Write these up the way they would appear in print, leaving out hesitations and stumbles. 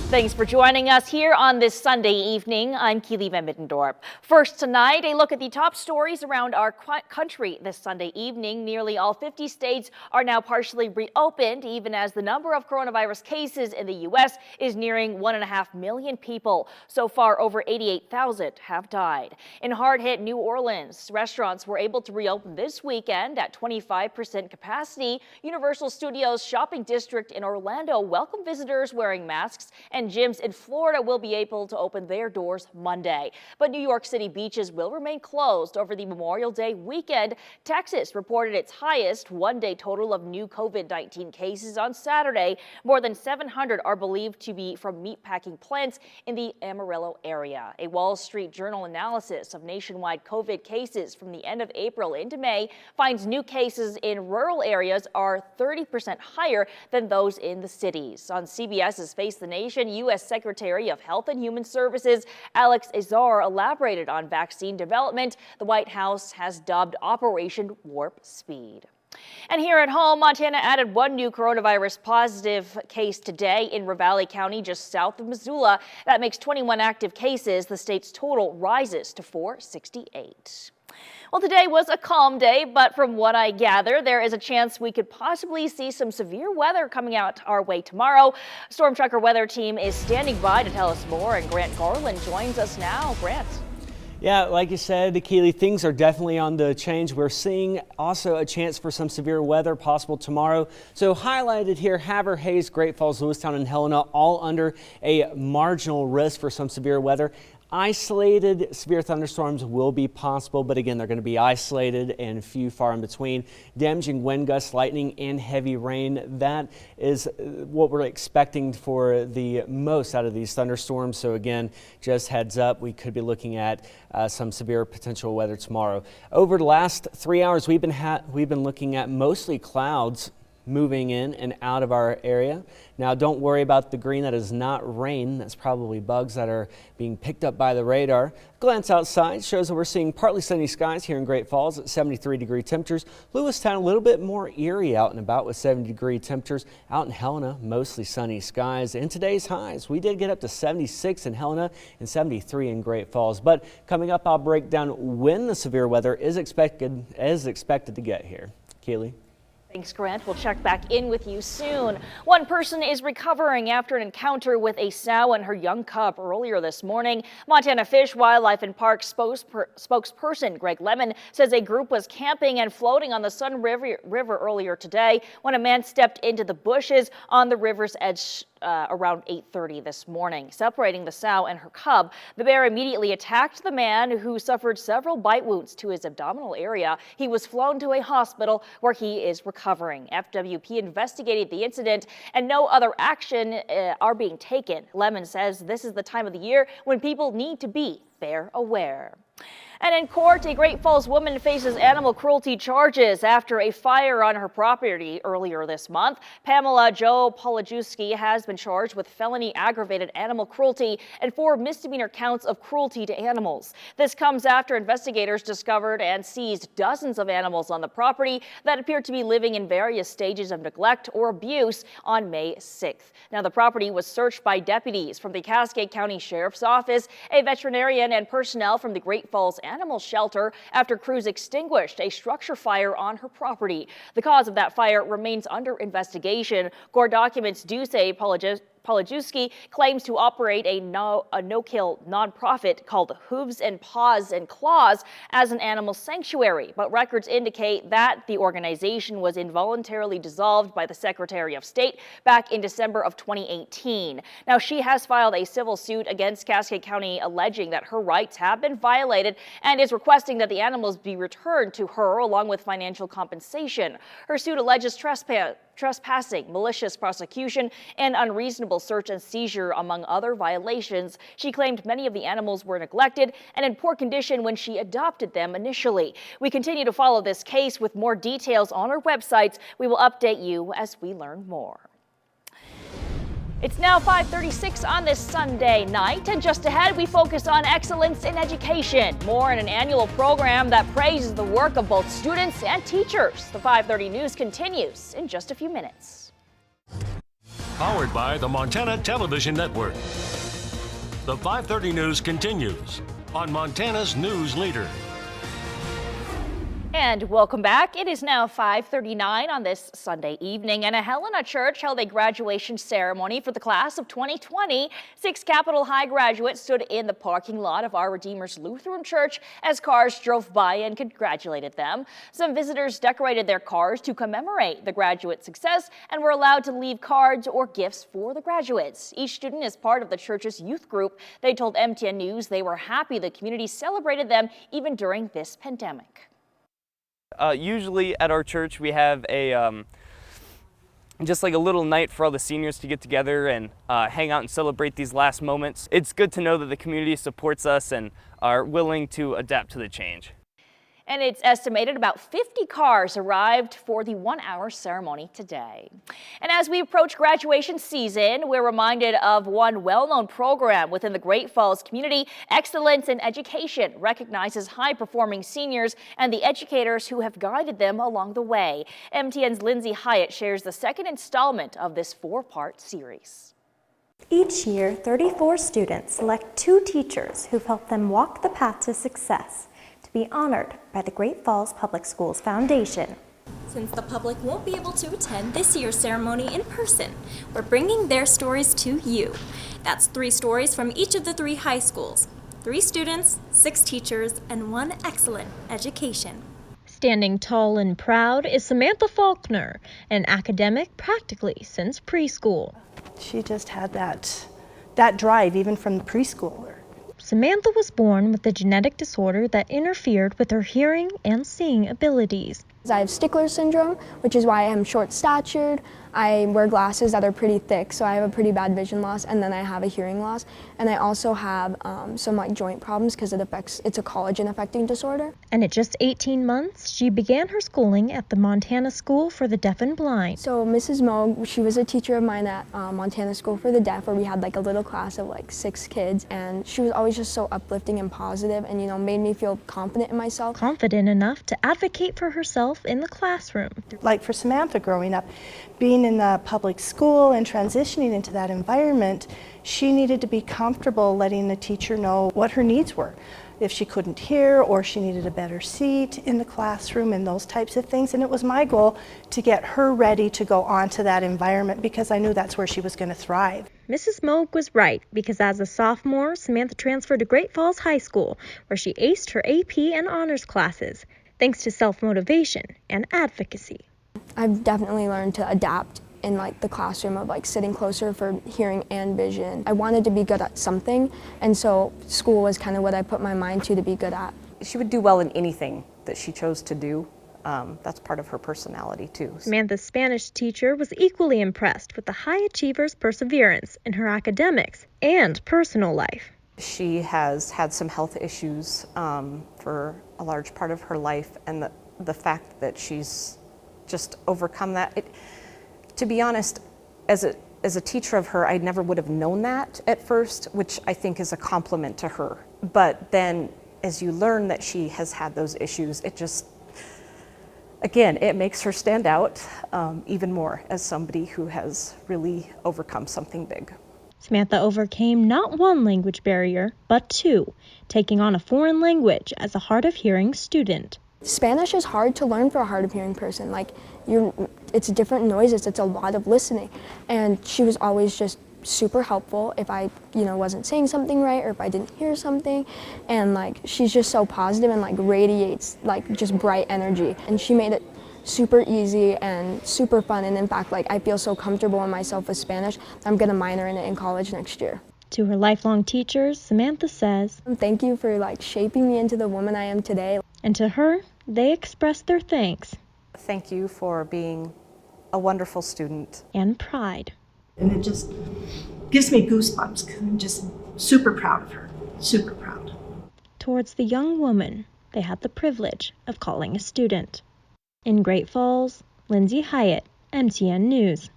Thanks for joining us here on this Sunday evening. I'm Keely Van Middendorp. First tonight, a look at the top stories around our country this Sunday evening. Nearly all 50 states are now partially reopened, even as the number of coronavirus cases in the U.S. is nearing 1.5 million people. So far, over 88,000 have died. In hard-hit New Orleans, restaurants were able to reopen this weekend at 25% capacity. Universal Studios Shopping District in Orlando welcomed visitors wearing masks, and gyms in Florida will be able to open their doors Monday. But New York City beaches will remain closed over the Memorial Day weekend. Texas reported its highest one-day total of new COVID-19 cases on Saturday. More than 700 are believed to be from meatpacking plants in the Amarillo area. A Wall Street Journal analysis of nationwide COVID cases from the end of April into May finds new cases in rural areas are 30% higher than those in the cities. On CBS's Face the Nation, U.S. Secretary of Health and Human Services Alex Azar elaborated on vaccine development the White House has dubbed Operation Warp Speed. And here at home, Montana added one new coronavirus positive case today in Ravalli County, just south of Missoula. That makes 21 active cases. The state's total rises to 468. Well, today was a calm day, but from what I gather, there is a chance we could possibly see some severe weather coming out our way tomorrow. Storm Tracker weather team is standing by to tell us more, and Grant Garland joins us now. Grant. Yeah, like you said, Keely, things are definitely on the change. We're seeing also a chance for some severe weather possible tomorrow. So highlighted here, Havre, Hayes, Great Falls, Lewistown, and Helena all under a marginal risk for some severe weather. Isolated severe thunderstorms will be possible, but again, they're going to be isolated and few far in between. Damaging wind gusts, lightning, and heavy rain. That is what we're expecting for the most out of these thunderstorms. So again, just heads up, we could be looking at some severe potential weather tomorrow. Over the last 3 hours, we've been looking at mostly clouds moving in and out of our area. Now, don't worry about the green. That is not rain. That's probably bugs that are being picked up by the radar. Glance outside shows that we're seeing partly sunny skies here in Great Falls at 73-degree temperatures. Lewistown a little bit more eerie out and about with 70-degree temperatures. Out in Helena, mostly sunny skies. And today's highs, we did get up to 76 in Helena and 73 in Great Falls. But coming up, I'll break down when the severe weather is expected to get here. Keely. Thanks, Grant. We'll check back in with you soon. One person is recovering after an encounter with a sow and her young cub earlier this morning. Montana Fish, Wildlife and Parks spokesperson Greg Lemon says a group was camping and floating on the Sun River earlier today when a man stepped into the bushes on the river's edge around 8:30 this morning. Separating the sow and her cub, the bear immediately attacked the man, who suffered several bite wounds to his abdominal area. He was flown to a hospital where he is recovering. FWP investigated the incident and no other action are being taken. Lemon says this is the time of the year when people need to be bear aware. And in court, a Great Falls woman faces animal cruelty charges after a fire on her property earlier this month. Pamela Jo Polajewski has been charged with felony aggravated animal cruelty and 4 misdemeanor counts of cruelty to animals. This comes after investigators discovered and seized dozens of animals on the property that appeared to be living in various stages of neglect or abuse on May 6th. Now, the property was searched by deputies from the Cascade County Sheriff's Office, a veterinarian, and personnel from the Great Falls Animal Shelter after crews extinguished a structure fire on her property. The cause of that fire remains under investigation. Court documents do say Polajewski claims to operate a no-kill nonprofit called Hooves and Paws and Claws as an animal sanctuary, but records indicate that the organization was involuntarily dissolved by the Secretary of State back in December of 2018. Now, she has filed a civil suit against Cascade County alleging that her rights have been violated and is requesting that the animals be returned to her along with financial compensation. Her suit alleges trespassing, malicious prosecution, and unreasonable search and seizure, among other violations. She claimed many of the animals were neglected and in poor condition when she adopted them initially. We continue to follow this case with more details on our websites. We will update you as we learn more. It's now 5:36 on this Sunday night, and just ahead we focus on excellence in education. More in an annual program that praises the work of both students and teachers. The 5:30 news continues in just a few minutes. Powered by the Montana Television Network. The 5:30 news continues on Montana's News Leader. And welcome back. It is now 5:39 on this Sunday evening, and a Helena church held a graduation ceremony for the class of 2020. 6 Capitol High graduates stood in the parking lot of Our Redeemer's Lutheran Church as cars drove by and congratulated them. Some visitors decorated their cars to commemorate the graduate success and were allowed to leave cards or gifts for the graduates. Each student is part of the church's youth group. They told MTN News they were happy the community celebrated them even during this pandemic. Usually at our church we have a just like a little night for all the seniors to get together and hang out and celebrate these last moments. It's good to know that the community supports us and are willing to adapt to the change. And it's estimated about 50 cars arrived for the 1-hour ceremony today. And as we approach graduation season, we're reminded of one well-known program within the Great Falls community. Excellence in Education recognizes high-performing seniors and the educators who have guided them along the way. MTN's Lindsay Hyatt shares the second installment of this 4-part series. Each year, 34 students select 2 teachers who've helped them walk the path to success, to be honored by the Great Falls Public Schools Foundation. Since the public won't be able to attend this year's ceremony in person, we're bringing their stories to you. That's 3 stories from each of the 3 high schools, 3 students, 6 teachers, and 1 excellent education. Standing tall and proud is Samantha Faulkner, an academic practically since preschool. She just had that drive even from the preschooler. Samantha was born with a genetic disorder that interfered with her hearing and seeing abilities. I have Stickler syndrome, which is why I'm short-statured. I wear glasses that are pretty thick, so I have a pretty bad vision loss, and then I have a hearing loss. And I also have some joint problems because it's a collagen affecting disorder. And at just 18 months, she began her schooling at the Montana School for the Deaf and Blind. So Mrs. Moog, she was a teacher of mine at Montana School for the Deaf, where we had a little class of 6 kids, and she was always just so uplifting and positive, and made me feel confident in myself. Confident enough to advocate for herself in the classroom. Like for Samantha growing up, being in the public school and transitioning into that environment, she needed to be comfortable letting the teacher know what her needs were. If she couldn't hear or she needed a better seat in the classroom and those types of things. And it was my goal to get her ready to go on to that environment because I knew that's where she was going to thrive. Mrs. Moog was right because as a sophomore, Samantha transferred to Great Falls High School, where she aced her AP and honors classes, thanks to self-motivation and advocacy. I've definitely learned to adapt in the classroom of sitting closer for hearing and vision. I wanted to be good at something, and so school was kind of what I put my mind to be good at. She would do well in anything that she chose to do. That's part of her personality too. Samantha's Spanish teacher was equally impressed with the high achiever's perseverance in her academics and personal life. She has had some health issues for a large part of her life, and the fact that she's just overcome that. To be honest, as a teacher of her, I never would have known that at first, which I think is a compliment to her. But then as you learn that she has had those issues, it just, again, it makes her stand out even more as somebody who has really overcome something big. Samantha overcame not 1 language barrier, but 2, taking on a foreign language as a hard of hearing student. Spanish is hard to learn for a hard of hearing person. It's different noises, it's a lot of listening. And she was always just super helpful if I, wasn't saying something right or if I didn't hear something. And she's just so positive and radiates just bright energy. And she made it super easy and super fun. And in fact, I feel so comfortable in myself with Spanish, I'm gonna minor in it in college next year. To her lifelong teachers, Samantha says, "Thank you for shaping me into the woman I am today." And to her, they express their thanks. Thank you for being a wonderful student. And pride. And it just gives me goosebumps because I'm just super proud of her, super proud. Towards the young woman they had the privilege of calling a student. In Great Falls, Lindsay Hyatt, MTN News.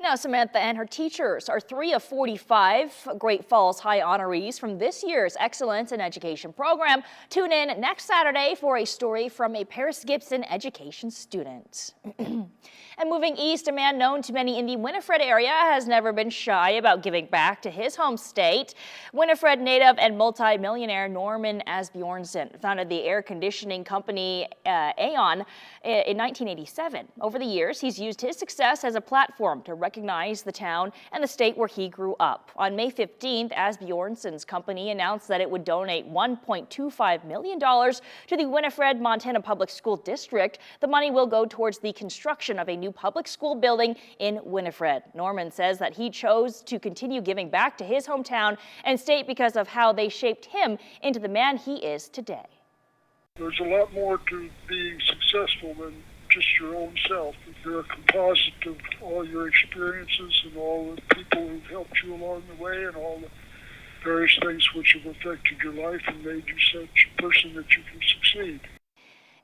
Now, Samantha and her teachers are 3 of 45 Great Falls High honorees from this year's Excellence in Education program. Tune in next Saturday for a story from a Paris Gibson education student. And moving east, a man known to many in the Winifred area has never been shy about giving back to his home state. Winifred native and multi-millionaire Norman Asbjornsen founded the air conditioning company Aon in 1987. Over the years, he's used his success as a platform to recognize the town and the state where he grew up. On May 15th, Asbjornsen's company announced that it would donate $1.25 million to the Winifred, Montana Public School District. The money will go towards the construction of a new public school building in Winifred. Norman says that he chose to continue giving back to his hometown and state because of how they shaped him into the man he is today. There's a lot more to being successful than just your own self. You're a composite of all your experiences and all the people who've helped you along the way and all the various things which have affected your life and made you such a person that you can succeed.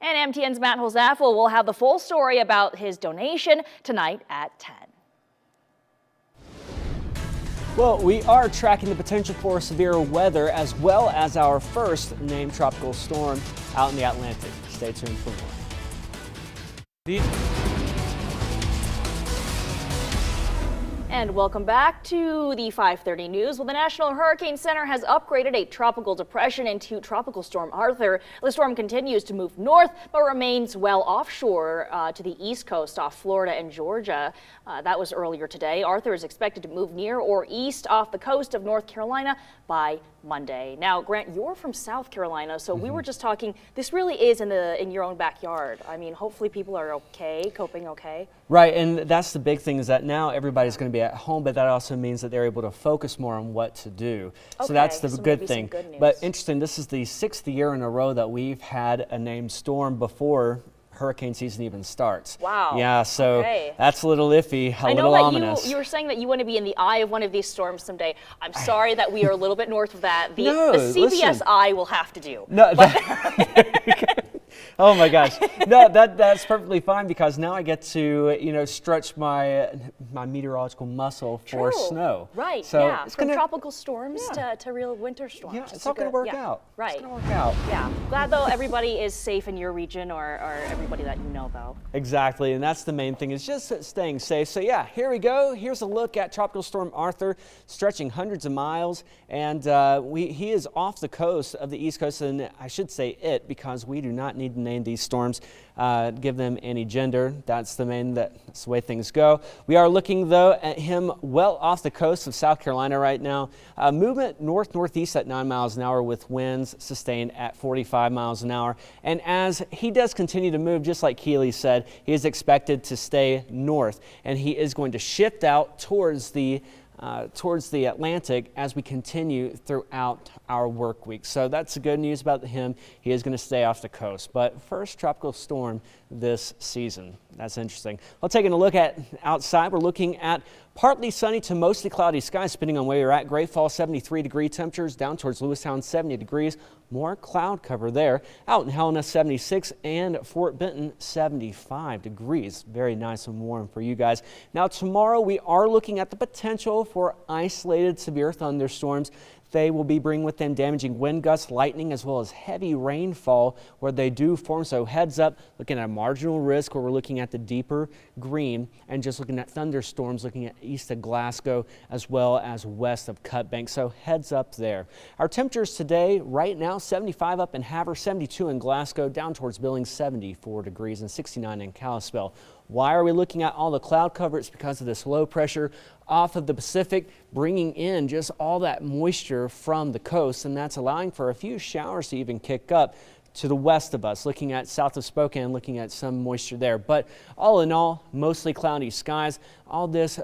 And MTN's Matt Holzaffel will have the full story about his donation tonight at 10. Well, we are tracking the potential for severe weather as well as our first named tropical storm out in the Atlantic. Stay tuned for more. And welcome back to the 5:30 news. Well, the National Hurricane Center has upgraded a tropical depression into Tropical Storm Arthur. The storm continues to move north, but remains well offshore to the east coast off Florida and Georgia. That was earlier today. Arthur is expected to move near or east off the coast of North Carolina by Monday. Now, Grant, you're from South Carolina, so we were just talking. This really is in your own backyard. I mean, hopefully people are okay, coping okay. Right, and that's the big thing is that now everybody's going to be at home, but that also means that they're able to focus more on what to do. Okay, so that's the so good maybe thing. some good news. But interesting, this is the 6th year in a row that we've had a named storm before hurricane season even starts. Wow. Yeah, so okay. That's a little iffy, a little ominous. You were saying that you want to be in the eye of one of these storms someday. I'm sorry that we are a little bit north of that. The CBS listen. eye will have to do. No, oh my gosh. No, that's perfectly fine because now I get to, stretch my meteorological muscle for snow. Right, so yeah. it's From tropical storms to real winter storms. Yeah, it's all going to work out. Right. It's going to work out. Yeah. Glad though everybody is safe in your region or everybody that you know though. Exactly, and that's the main thing is just staying safe. So yeah, here we go. Here's a look at Tropical Storm Arthur stretching hundreds of miles, and he is off the coast of the East Coast, and I should say it because we do not need to name these storms, give them any gender. That's the way things go. We are looking though at him well off the coast of South Carolina right now. Movement north-northeast at 9 miles an hour with winds sustained at 45 miles an hour. And as he does continue to move, just like Keely said, he is expected to stay north, and he is going to shift out towards the Atlantic as we continue throughout our work week. So that's the good news about him. He is going to stay off the coast. But first tropical storm this season. That's interesting. Well, taking a look at outside, we're looking at partly sunny to mostly cloudy skies, depending on where you're at. Great Falls, 73-degree temperatures, down towards Lewistown, 70 degrees. More cloud cover there. Out in Helena, 76, and Fort Benton, 75 degrees. Very nice and warm for you guys. Now, tomorrow we are looking at the potential for isolated severe thunderstorms. They will be bringing with them damaging wind gusts, lightning, as well as heavy rainfall where they do form. So heads up, looking at a marginal risk where we're looking at the deeper green and just looking at thunderstorms looking at east of Glasgow as well as west of Cut Bank. So heads up there. Our temperatures today, right now, 75 up in Havre, 72 in Glasgow, down towards Billings, 74 degrees, and 69 in Kalispell. Why are we looking at all the cloud cover? It's because of this low pressure off of the Pacific, bringing in just all that moisture from the coast, and that's allowing for a few showers to even kick up to the west of us, looking at south of Spokane, looking at some moisture there. But all in all, mostly cloudy skies. All these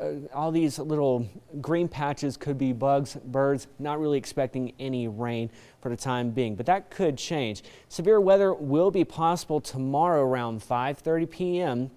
little green patches could be bugs, birds, not really expecting any rain for the time being, but that could change. Severe weather will be possible tomorrow around 5:30 p.m.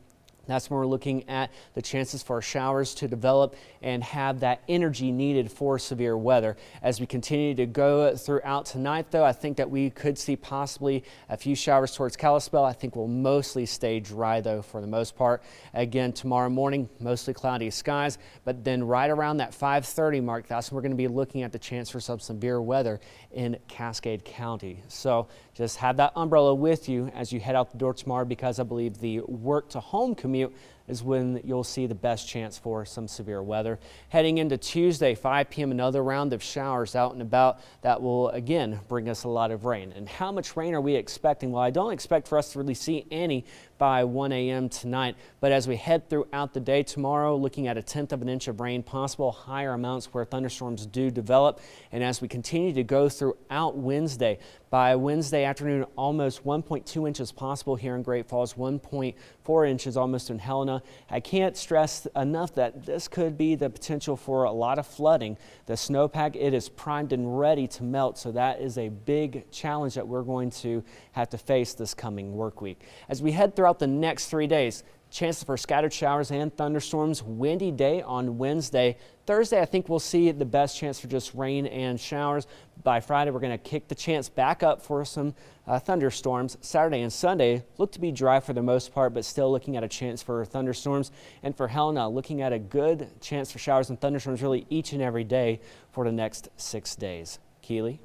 That's when we're looking at the chances for showers to develop and have that energy needed for severe weather. As we continue to go throughout tonight, though, I think that we could see possibly a few showers towards Kalispell. I think we'll mostly stay dry, though, for the most part. Again, tomorrow morning, mostly cloudy skies, but then right around that 5:30 mark, that's when we're going to be looking at the chance for some severe weather in Cascade County. So just have that umbrella with you as you head out the door tomorrow, because I believe the work to home commute is when you'll see the best chance for some severe weather. Heading into Tuesday, 5 p.m., another round of showers out and about that will again bring us a lot of rain. And how much rain are we expecting? Well, I don't expect for us to really see any by 1 a.m. tonight, but as we head throughout the day tomorrow, looking at 1/10 of an inch of rain possible, higher amounts where thunderstorms do develop. And as we continue to go throughout Wednesday, by Wednesday afternoon, almost 1.2 inches possible here in Great Falls, 1.4 inches almost in Helena. I can't stress enough that this could be the potential for a lot of flooding. The snowpack, it is primed and ready to melt, so that is a big challenge that we're going to have to face this coming work week. As we head throughout the next 3 days, chances for scattered showers and thunderstorms. Windy day on Wednesday. Thursday, I think we'll see the best chance for just rain and showers. By Friday, we're going to kick the chance back up for some thunderstorms. Saturday and Sunday look to be dry for the most part, but still looking at a chance for thunderstorms. And for Helena, looking at a good chance for showers and thunderstorms really each and every day for the next 6 days. Keely?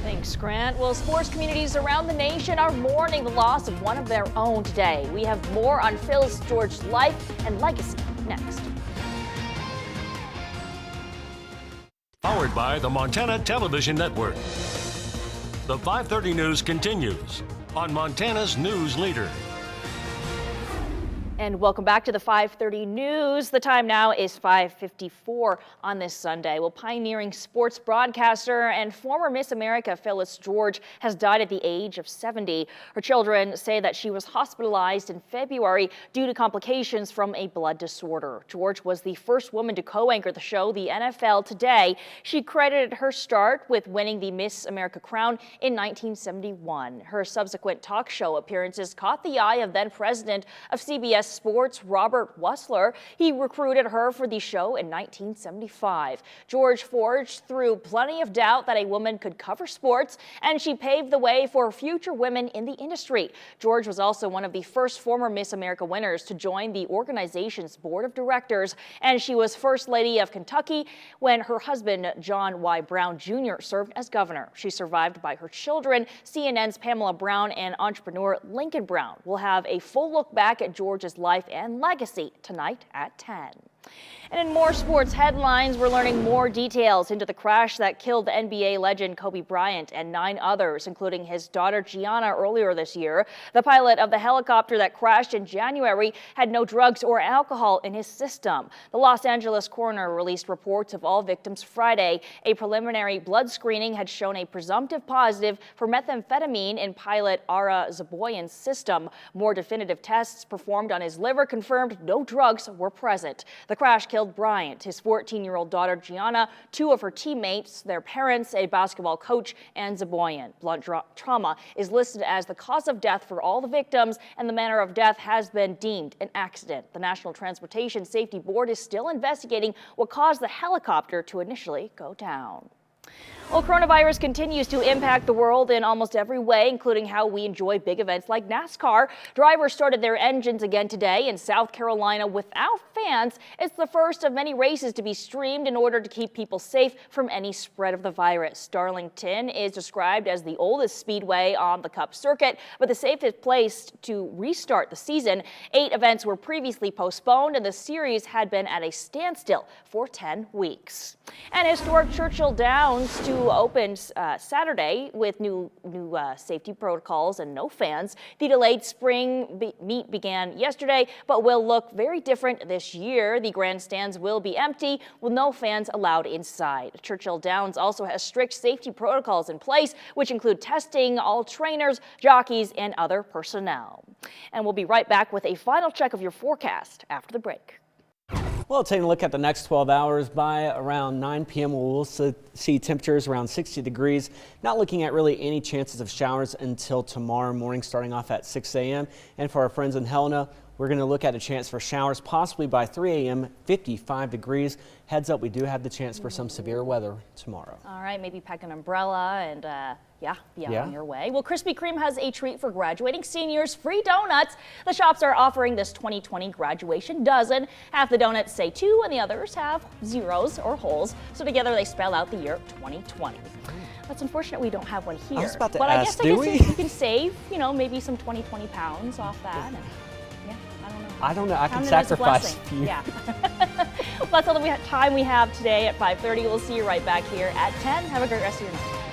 Thanks, Grant. Well, sports communities around the nation are mourning the loss of one of their own today. We have more on Phyllis George's life and legacy next. Powered by the Montana Television Network. The 5:30 news continues on Montana's News Leader. And welcome back to the 5:30 news. The time now is 5:54 on this Sunday. Well, pioneering sports broadcaster and former Miss America Phyllis George has died at the age of 70. Her children say that she was hospitalized in February due to complications from a blood disorder. George was the first woman to co-anchor the show The NFL Today. She credited her start with winning the Miss America crown in 1971. Her subsequent talk show appearances caught the eye of then president of CBS Sports, Robert Wussler. He recruited her for the show in 1975. George forged through plenty of doubt that a woman could cover sports, and she paved the way for future women in the industry. George was also one of the first former Miss America winners to join the organization's board of directors, and she was First Lady of Kentucky when her husband, John Y. Brown Jr., served as governor. She's survived by her children, CNN's Pamela Brown, and entrepreneur Lincoln Brown. We'll have a full look back at George's life and legacy tonight at 10. And in more sports headlines, we're learning more details into the crash that killed NBA legend Kobe Bryant and 9 others, including his daughter Gianna earlier this year. The pilot of the helicopter that crashed in January had no drugs or alcohol in his system. The Los Angeles coroner released reports of all victims Friday. A preliminary blood screening had shown a presumptive positive for methamphetamine in pilot Ara Zaboyan's system. More definitive tests performed on his liver confirmed no drugs were present. The crash killed Bryant, his 14-year-old daughter Gianna, 2 of her teammates, their parents, a basketball coach, and Zaboyan. Blunt trauma is listed as the cause of death for all the victims, and the manner of death has been deemed an accident. The National Transportation Safety Board is still investigating what caused the helicopter to initially go down. Well, coronavirus continues to impact the world in almost every way, including how we enjoy big events like NASCAR. Drivers started their engines again today in South Carolina without fans. It's the first of many races to be streamed in order to keep people safe from any spread of the virus. Darlington is described as the oldest speedway on the Cup circuit, but the safest place to restart the season. 8 events were previously postponed, and the series had been at a standstill for 10 weeks. And historic Churchill Downs opened Saturday with new safety protocols and no fans. The delayed spring meet began yesterday, but will look very different this year. The grandstands will be empty with no fans allowed inside. Churchill Downs also has strict safety protocols in place, which include testing all trainers, jockeys, and other personnel. And we'll be right back with a final check of your forecast after the break. Well, taking a look at the next 12 hours, by around 9 p.m. we'll see temperatures around 60 degrees. Not looking at really any chances of showers until tomorrow morning, starting off at 6 a.m. And for our friends in Helena, We're going to look at a chance for showers possibly by 3 a.m., 55 degrees. Heads up, we do have the chance for some severe weather tomorrow. All right, maybe pack an umbrella and be out on your way. Well, Krispy Kreme has a treat for graduating seniors, free donuts. The shops are offering this 2020 graduation dozen. Half the donuts say 2 and the others have zeros or holes. So together they spell out the year 2020. That's unfortunate we don't have one here. I was about to but ask, I guess you can save, maybe some 20 pounds off that. And, I don't know. I can Count it as a sacrifice blessing. a few. Yeah. Well, that's all the time we have today at 5:30. We'll see you right back here at 10. Have a great rest of your night.